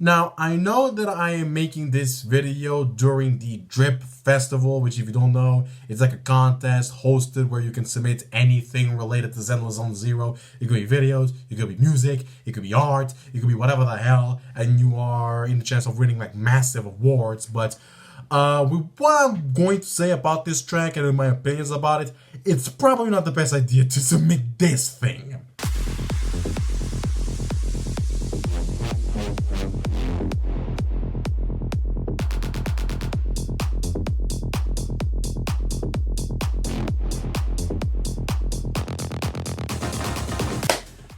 Now, I know that I am making this video during the Drip Festival, which if you don't know, it's like a contest hosted where you can submit anything related to Zenless Zone Zero. It could be videos, it could be music, it could be art, it could be whatever the hell, and you are in the chance of winning like massive awards. But what I'm going to say about this track and in my opinions about it, it's probably not the best idea to submit this thing.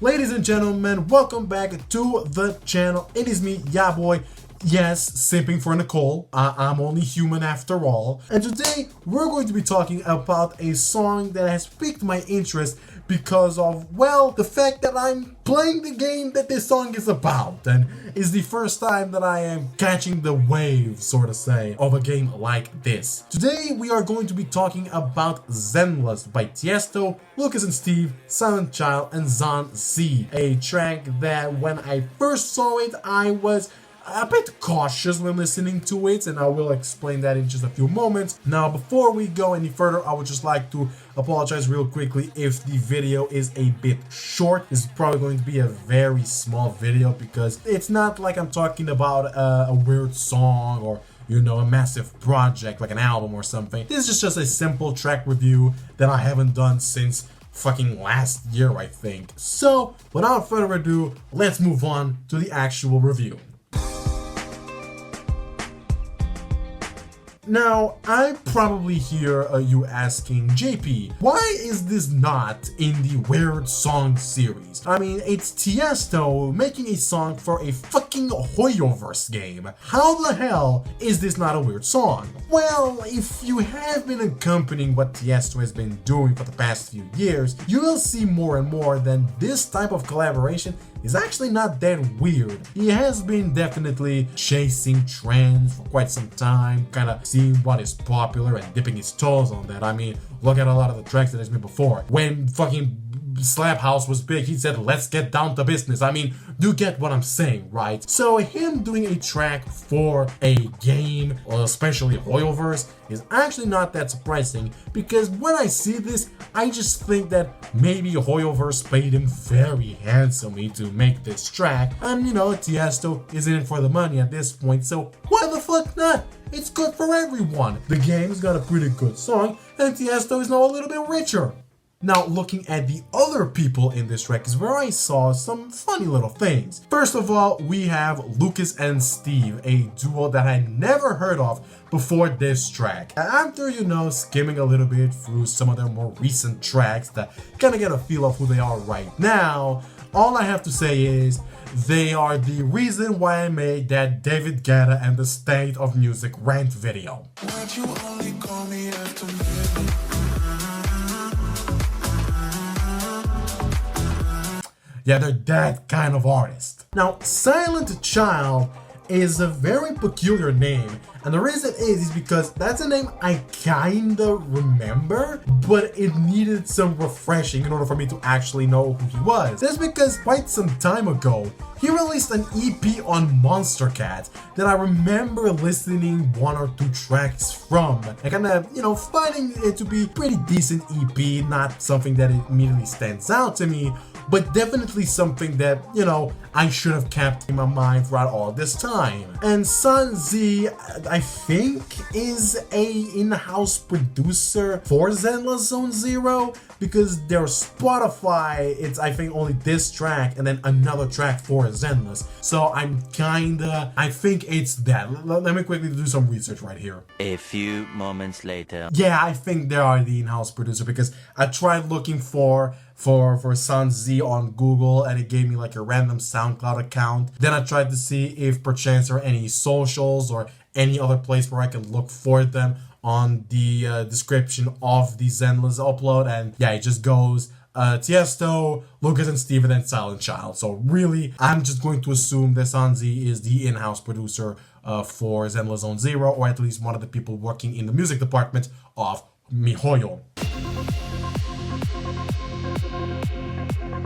Ladies and gentlemen, welcome back to the channel. It is me, ya boy. Yes, simping for Nicole. I'm only human after all. And today we're going to be talking about a song that has piqued my interest because of, well, the fact that I'm playing the game that this song is about, and it's the first time that I am catching the wave, so to say, of a game like this. Today we are going to be talking about Zenless by Tiesto, Lucas and Steve, Silent Child, and Sān-Z. A track that when I first saw it, I was a bit cautious when listening to it, and I will explain that in just a few moments. Now, before we go any further, I would just like to apologize real quickly if the video is a bit short. This is probably going to be a very small video because it's not like I'm talking about a weird song or, you know, a massive project like an album or something. This is just a simple track review that I haven't done since fucking last year, I think. So, without further ado, let's move on to the actual review. Now, I probably hear you asking, JP, why is this not in the Weird Song series? I mean, it's Tiesto making a song for a fucking Hoyoverse game. How the hell is this not a weird song? Well, if you have been accompanying what Tiesto has been doing for the past few years, you will see more and more that this type of collaboration is actually not that weird. He has been definitely chasing trends for quite some time, kind of seeing what is popular and dipping his toes on that. I mean, look at a lot of the tracks that he's made before. When fucking Slap House was big, he said, let's get down to business. I mean, you get what I'm saying, right? So him doing a track for a game, or especially Hoyoverse, is actually not that surprising, because when I see this, I just think that maybe Hoyoverse paid him very handsomely to make this track, and you know, Tiesto is in it for the money at this point, so why the fuck not? It's good for everyone. The game's got a pretty good song, and Tiesto is now a little bit richer. Now, looking at the other people in this track is where I saw some funny little things. First of all, we have Lucas and Steve, a duo that I never heard of before this track. After, you know, skimming a little bit through some of their more recent tracks to kind of get a feel of who they are right now, all I have to say is they are the reason why I made that David Guetta and the State of Music rant video. Why'd you only call me after midnight? Yeah, they're that kind of artist. Now, Silent Child is a very peculiar name, and the reason is because that's a name I kinda remember, but it needed some refreshing in order for me to actually know who he was. That's because quite some time ago, he released an EP on Monster Cat that I remember listening one or two tracks from. I kinda, you know, finding it to be pretty decent EP, not something that immediately stands out to me, but definitely something that, you know, I should have kept in my mind throughout all this time. And Sān-Z, I think, is a in-house producer for Zenless Zone Zero, because their Spotify, it's I think only this track and then another track for Zenless. So I think it's that. Let me quickly do some research right here. A few moments later. Yeah, I think they are the in-house producer, because I tried looking for Sān-Z on Google and it gave me like a random SoundCloud account. Then I tried to see if perchance there are any socials or any other place where I can look for them on the description of the Zenless upload, and yeah, it just goes Tiesto, Lucas and Steve, and then Silent Child. So really, I'm just going to assume that Sān-Z is the in-house producer for Zenless Zone Zero, or at least one of the people working in the music department of MiHoYo.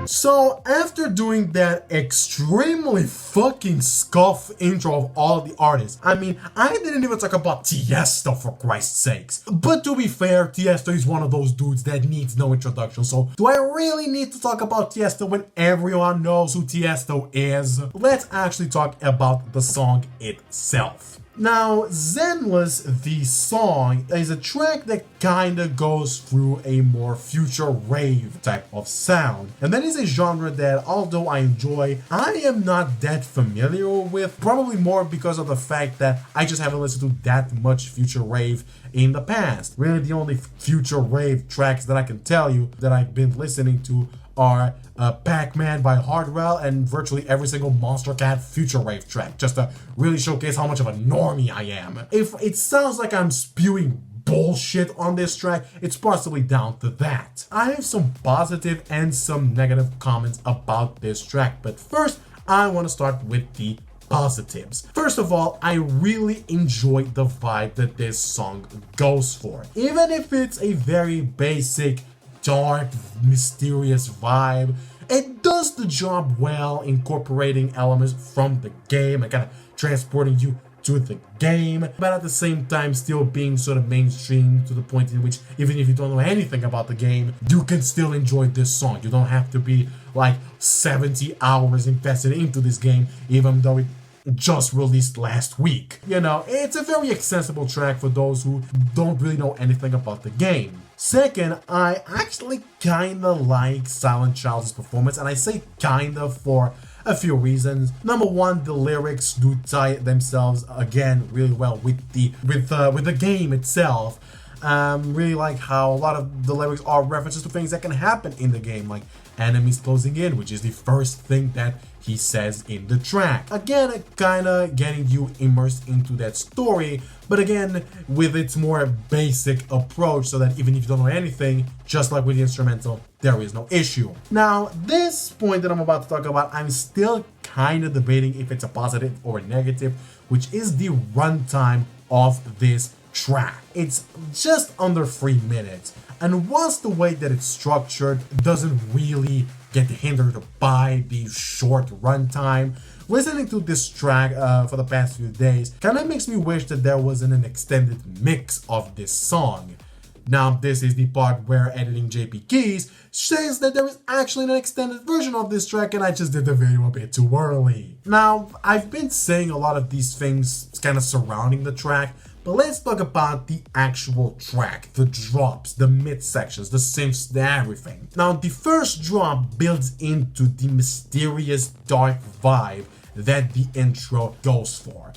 So after doing that extremely fucking scuff intro of all the artists, I mean, I didn't even talk about Tiesto for Christ's sakes. But to be fair, Tiesto is one of those dudes that needs no introduction, so do I really need to talk about Tiesto when everyone knows who Tiesto is? Let's actually talk about the song itself. Now, Zenless, the song, is a track that kinda goes through a more future rave type of sound. And that is a genre that, although I enjoy, I am not that familiar with, probably more because of the fact that I just haven't listened to that much future rave in the past. Really, the only future rave tracks that I can tell you that I've been listening to are Pac-Man by Hardwell and virtually every single Monster Cat future rave track, just to really showcase how much of a normie I am. If it sounds like I'm spewing bullshit on this track, it's possibly down to that. I have some positive and some negative comments about this track, but first I want to start with the positives. First of all, I really enjoy the vibe that this song goes for. Even if it's a very basic, dark, mysterious vibe, it does the job well, incorporating elements from the game and kind of transporting you to the game, but at the same time still being sort of mainstream to the point in which even if you don't know anything about the game, you can still enjoy this song. You don't have to be like 70 hours invested into this game, even though it just released last week. You know, it's a very accessible track for those who don't really know anything about the game. Second, I actually kinda like Silent Child's performance, and I say kinda for a few reasons. Number one, the lyrics do tie themselves again really well with the game itself. Really like how a lot of the lyrics are references to things that can happen in the game, like enemies closing in, which is the first thing that he says in the track. Again, kinda getting you immersed into that story, but again, with its more basic approach, so that even if you don't know anything, just like with the instrumental, there is no issue. Now, this point that I'm about to talk about, I'm still kinda debating if it's a positive or a negative, which is the runtime of this track. It's just under 3 minutes, and whilst the way that it's structured doesn't really get hindered by the short runtime, listening to this track for the past few days kind of makes me wish that there wasn't an extended mix of this song. Now, this is the part where editing JP Keys says that there is actually an extended version of this track, and I just did the video a bit too early. Now, I've been saying a lot of these things kind of surrounding the track, but let's talk about the actual track, the drops, the mid-sections, the synths, everything. Now, the first drop builds into the mysterious dark vibe that the intro goes for.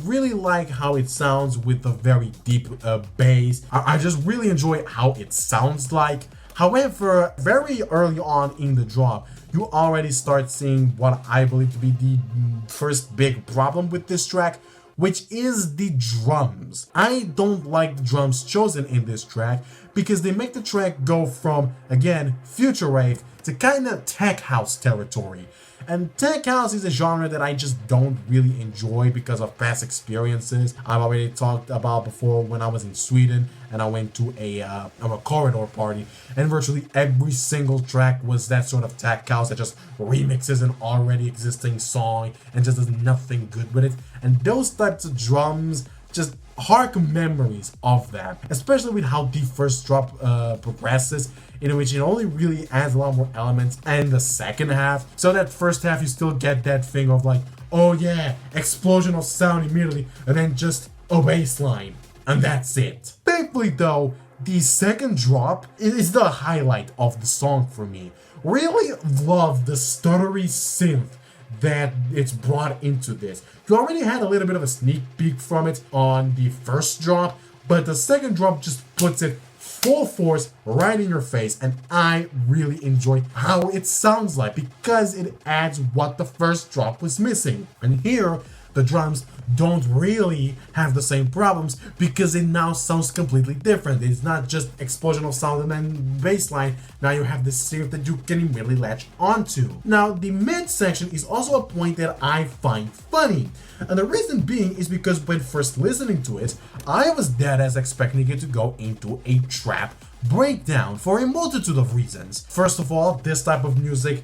Really like how it sounds with a very deep bass. I just really enjoy how it sounds like. However, very early on in the drop, you already start seeing what I believe to be the first big problem with this track, which is the drums. I don't like the drums chosen in this track because they make the track go from, again, future rave to kind of tech house territory. And tech house is a genre that I just don't really enjoy because of past experiences. I've already talked about before when I was in Sweden and I went to a corridor party, and virtually every single track was that sort of tech house that just remixes an already existing song and just does nothing good with it. And those types of drums just hark memories of that, especially with how the first drop progresses, in which it only really adds a lot more elements in the second half. So that first half you still get that thing of like, oh yeah, explosion of sound immediately, and then just a bass line, and that's it. Thankfully though, the second drop is the highlight of the song for me. Really love the stuttery synth that it's brought into this. You already had a little bit of a sneak peek from it on the first drop, but the second drop just puts it full force right in your face, and I really enjoy how it sounds like because it adds what the first drop was missing. And here, the drums don't really have the same problems because it now sounds completely different. It's not just explosion of sound and then bass line. Now you have this synth that you can immediately latch onto. Now, the mid section is also a point that I find funny. And the reason being is because when first listening to it, I was dead as expecting it to go into a trap breakdown for a multitude of reasons. First of all, this type of music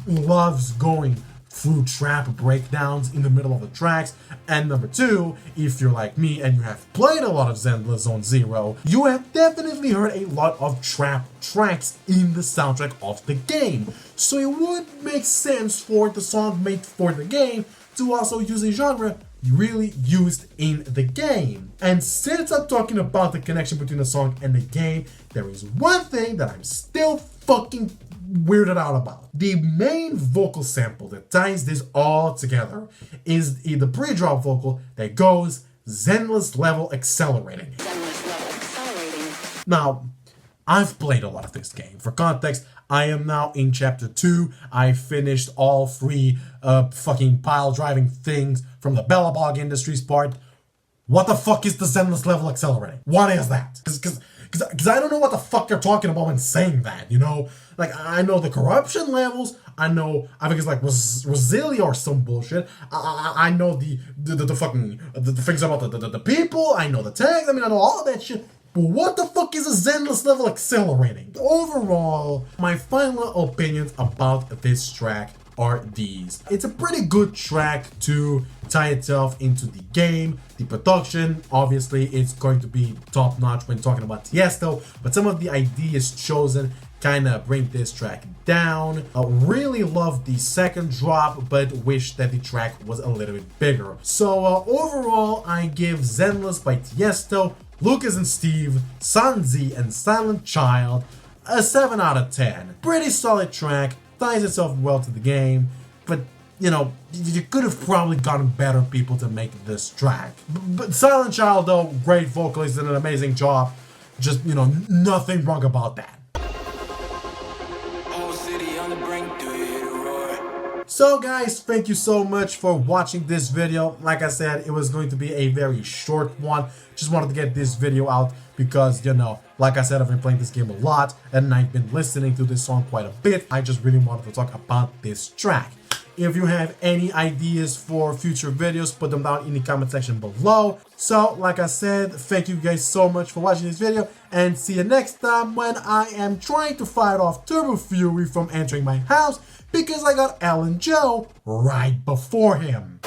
loves going through trap breakdowns in the middle of the tracks, and number two, if you're like me and you have played a lot of Zenless Zone Zero, you have definitely heard a lot of trap tracks in the soundtrack of the game, so it would make sense for the song made for the game to also use a genre really used in the game. And since I'm talking about the connection between the song and the game, there is one thing that I'm still fucking weirded out about. The main vocal sample that ties this all together is the pre-drop vocal that goes Zenless level accelerating. Now, I've played a lot of this game. For context, I am now in chapter 2. I finished all 3 fucking pile driving things from the Bellabog Industries part. What the fuck is the Zenless level accelerating? What is that? Because I don't know what the fuck they're talking about when saying that, you know? Like, I know the corruption levels, I think it's like Rosilia or some bullshit. I know the fucking, the things about the people, I know the tags, I mean, I know all of that shit. But what the fuck is a Zenless level accelerating? Overall, my final opinions about this track are these. It's a pretty good track to tie itself into the game. The production, obviously, it's going to be top notch when talking about Tiesto, but some of the ideas chosen kind of bring this track down. I really love the second drop, but wish that the track was a little bit bigger. So overall, I give Zenless by Tiesto, Lucas and Steve, Sān-Z and Silent Child a 7 out of 10. Pretty solid track, ties itself well to the game, but you know, you could have probably gotten better people to make this track. But Silent Child though, great vocalist, did an amazing job. Just, you know, nothing wrong about that. So guys, thank you so much for watching this video. Like I said, it was going to be a very short one. Just wanted to get this video out because, you know, like I said, I've been playing this game a lot and I've been listening to this song quite a bit. I just really wanted to talk about this track. If you have any ideas for future videos, put them down in the comment section below. So, like I said, thank you guys so much for watching this video, and see you next time when I am trying to fight off Turbo Fury from entering my house because I got Ellen Joe right before him.